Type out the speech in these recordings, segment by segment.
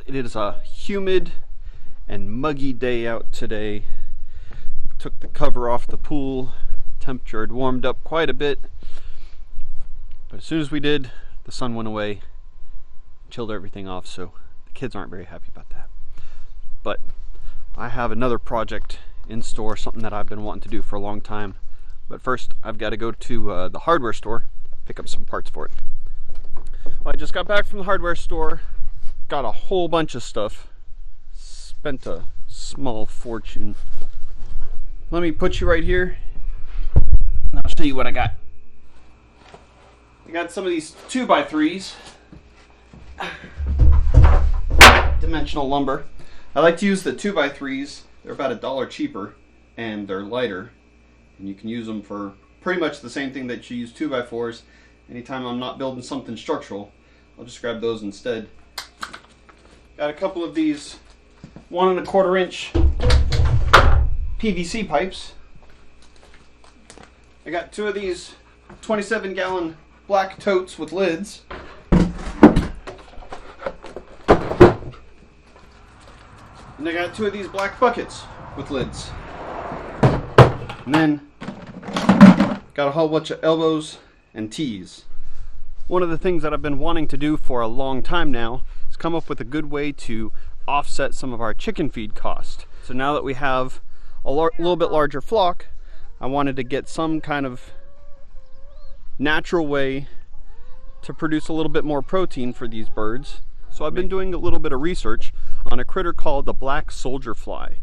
It is a humid and muggy day out today. Took the cover off the pool. Temperature had warmed up quite a bit. But as soon as we did, the sun went away, chilled everything off, so the kids aren't very happy about that. But I have another project in store, something that I've been wanting to do for a long time. But first, I've got to go to the hardware store, pick up some parts for it. Well, I just got back from the hardware store, got a whole bunch of stuff, spent a small fortune. Let me put you right here, and I'll show you what I got. I got some of these 2x3s, dimensional lumber. I like to use the 2x3s. They're about $1 cheaper, and they're lighter, and you can use them for pretty much the same thing that you use 2x4s. Anytime I'm not building something structural, I'll just grab those instead. Got a couple of these 1 1/4 inch PVC pipes. I got 2 of these 27-gallon black totes with lids. And I got 2 of these black buckets with lids. And then got a whole bunch of elbows and tees. One of the things that I've been wanting to do for a long time now is come up with a good way to offset some of our chicken feed cost. So now that we have a little bit larger flock, I wanted to get some kind of natural way to produce a little bit more protein for these birds. So I've been doing a little bit of research on a critter called the Black Soldier Fly.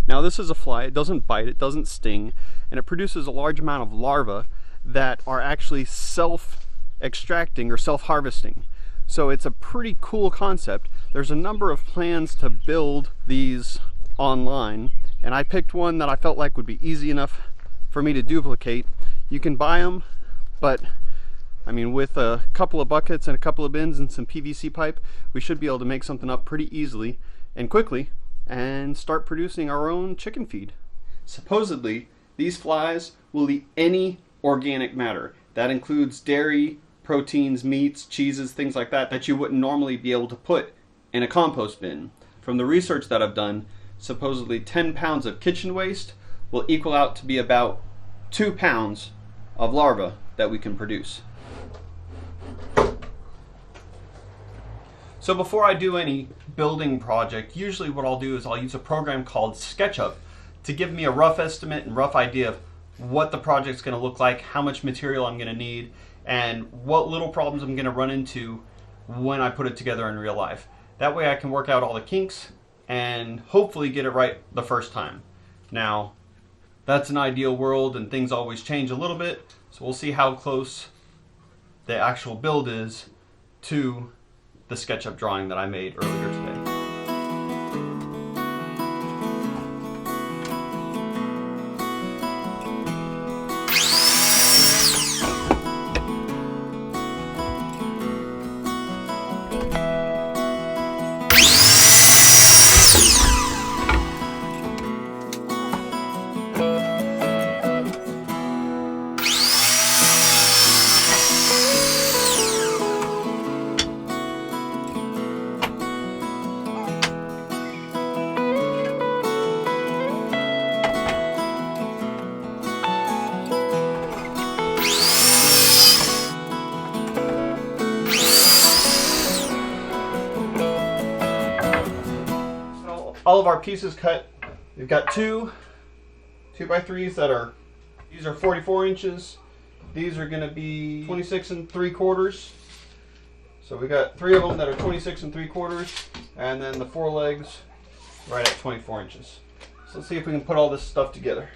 Now this is a fly, it doesn't bite, it doesn't sting, and it produces a large amount of larvae that are actually self-extracting or self-harvesting. So it's a pretty cool concept. There's a number of plans to build these online, and I picked one that I felt like would be easy enough for me to duplicate. You can buy them, but I mean, with a couple of buckets and a couple of bins and some PVC pipe, we should be able to make something up pretty easily and quickly and start producing our own chicken feed. Supposedly, these flies will eat any organic matter. That includes dairy, proteins, meats, cheeses, things like that, that you wouldn't normally be able to put in a compost bin. From the research that I've done, supposedly 10 pounds of kitchen waste will equal out to be about 2 pounds of larvae that we can produce. So before I do any building project, usually what I'll do is I'll use a program called SketchUp to give me a rough estimate and rough idea of what the project's going to look like, how much material I'm going to need, and what little problems I'm going to run into when I put it together in real life. That way I can work out all the kinks and hopefully get it right the first time. Now, that's an ideal world and things always change a little bit, so we'll see how close the actual build is to the SketchUp drawing that I made earlier today. All of our pieces cut. We've got 2 2x3s that are, these are 44 inches. These are going to be 26 3/4. So we got 3 of them that are 26 3/4, and then the 4 legs right at 24 inches. So let's see if we can put all this stuff together.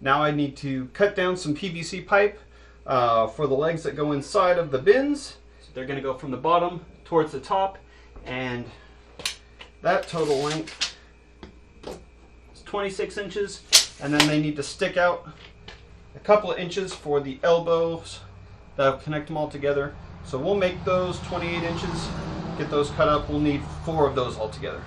Now I need to cut down some PVC pipe for the legs that go inside of the bins. So they're going to go from the bottom towards the top, and that total length is 26 inches, and then they need to stick out a couple of inches for the elbows that'll connect them all together. So we'll make those 28 inches, get those cut up. We'll need 4 of those all together.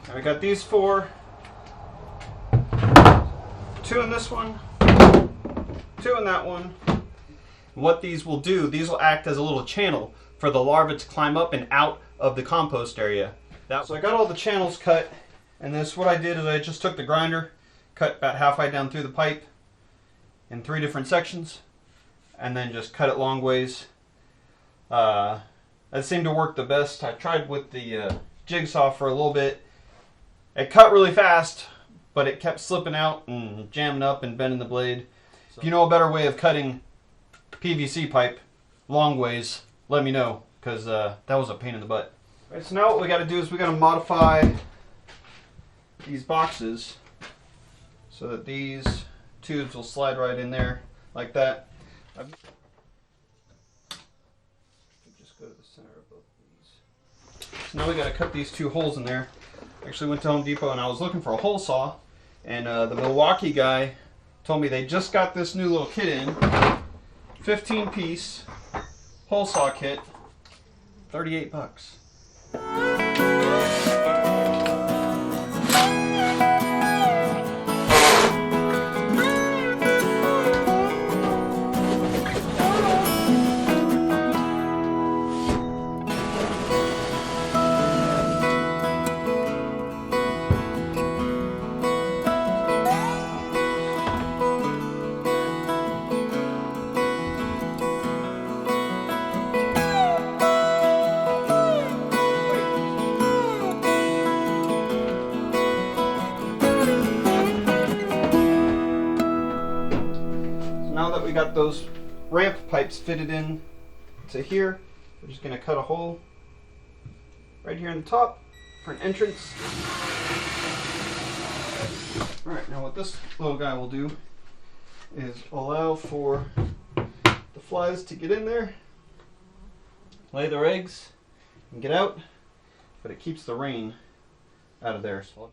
Now we got these 4, 2 in this one, 2 in that one. What these will do, these will act as a little channel for the larvae to climb up and out of the compost area. So I got all the channels cut, and this, what I did is I just took the grinder, cut about halfway down through the pipe in 3 different sections, and then just cut it long ways. That seemed to work the best. I tried with the jigsaw for a little bit. It cut really fast, but it kept slipping out and jamming up and bending the blade. So if you know a better way of cutting PVC pipe long ways, let me know, because that was a pain in the butt. All right, so now what we got to do is we got to modify these boxes so that these tubes will slide right in there like that. Just go to the center of both of these. So now we got to cut these 2 holes in there. I actually went to Home Depot and I was looking for a hole saw, and the Milwaukee guy told me they just got this new little kit in, 15-piece hole saw kit, $38. Now that we got those ramp pipes fitted in to here, we're just going to cut a hole right here in the top for an entrance. Alright, now what this little guy will do is allow for the flies to get in there, lay their eggs, and get out, but it keeps the rain out of there. So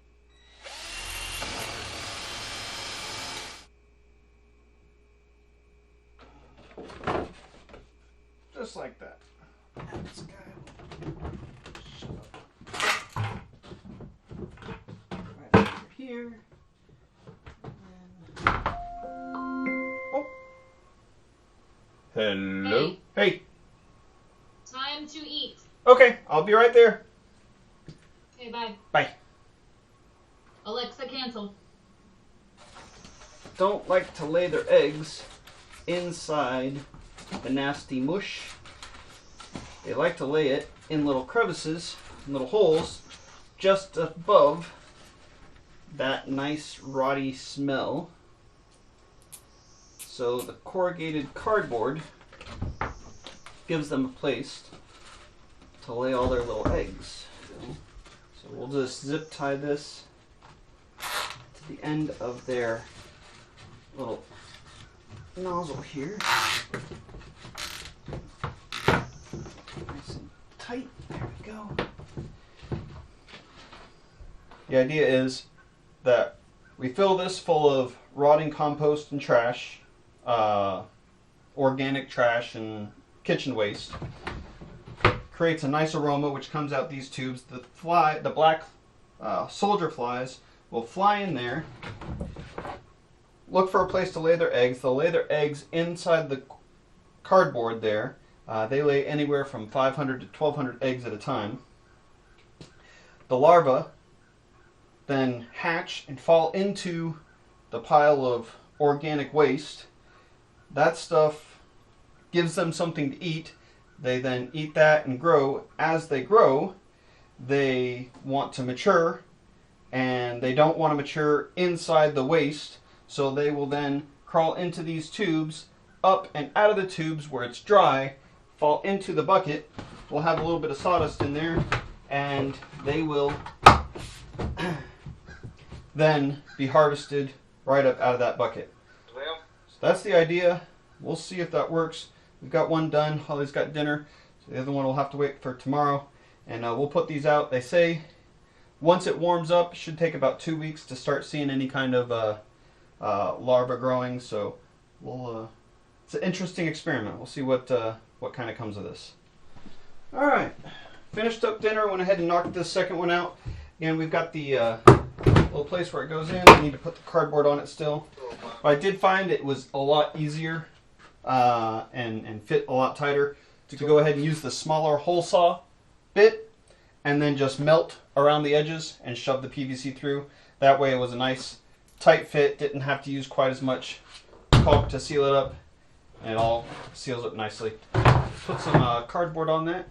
just like that. And this guy will right over here. And oh. Hello. Hey. Time to eat. Okay, I'll be right there. Okay, bye. Bye. Alexa, cancel. Don't like to lay their eggs inside the nasty mush. They like to lay it in little crevices, little holes, just above that nice rotty smell. So the corrugated cardboard gives them a place to lay all their little eggs. So we'll just zip tie this to the end of their little nozzle here. Nice and tight. There we go. The idea is that we fill this full of rotting compost and trash, organic trash and kitchen waste. Creates a nice aroma which comes out these tubes. The black soldier flies will fly in there, look for a place to lay their eggs. They'll lay their eggs inside the cardboard there. They lay anywhere from 500 to 1,200 eggs at a time. The larvae then hatch and fall into the pile of organic waste. That stuff gives them something to eat. They then eat that and grow. As they grow, they want to mature, and they don't want to mature inside the waste, so they will then crawl into these tubes, up and out of the tubes where it's dry, fall into the bucket. We'll have a little bit of sawdust in there, and they will then be harvested right up out of that bucket. Well, So that's the idea. We'll see if that works. We've got one done. Holly's got dinner. So the other one will have to wait for tomorrow. And we'll put these out. They say once it warms up, it should take about 2 weeks to start seeing any kind of larva growing. So we'll. It's an interesting experiment. We'll see what kind of comes of this. All right, finished up dinner. Went ahead and knocked this second one out. Again, we've got the little place where it goes in. I need to put the cardboard on it still. But I did find it was a lot easier and fit a lot tighter to go ahead and use the smaller hole saw bit and then just melt around the edges and shove the PVC through. That way it was a nice tight fit. Didn't have to use quite as much caulk to seal it up. And it all seals up nicely. Put some cardboard on that.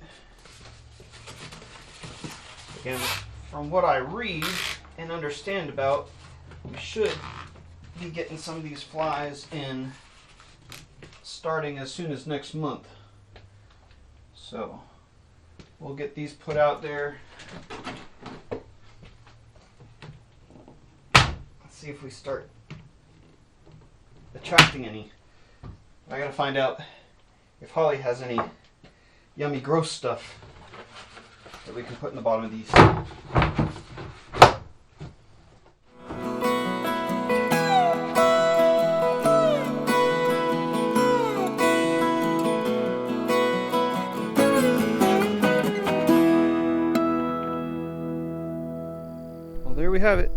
Again, from what I read and understand about, we should be getting some of these flies in starting as soon as next month. So we'll get these put out there. Let's see if we start attracting any. I gotta find out if Holly has any yummy gross stuff that we can put in the bottom of these. Well, there we have it.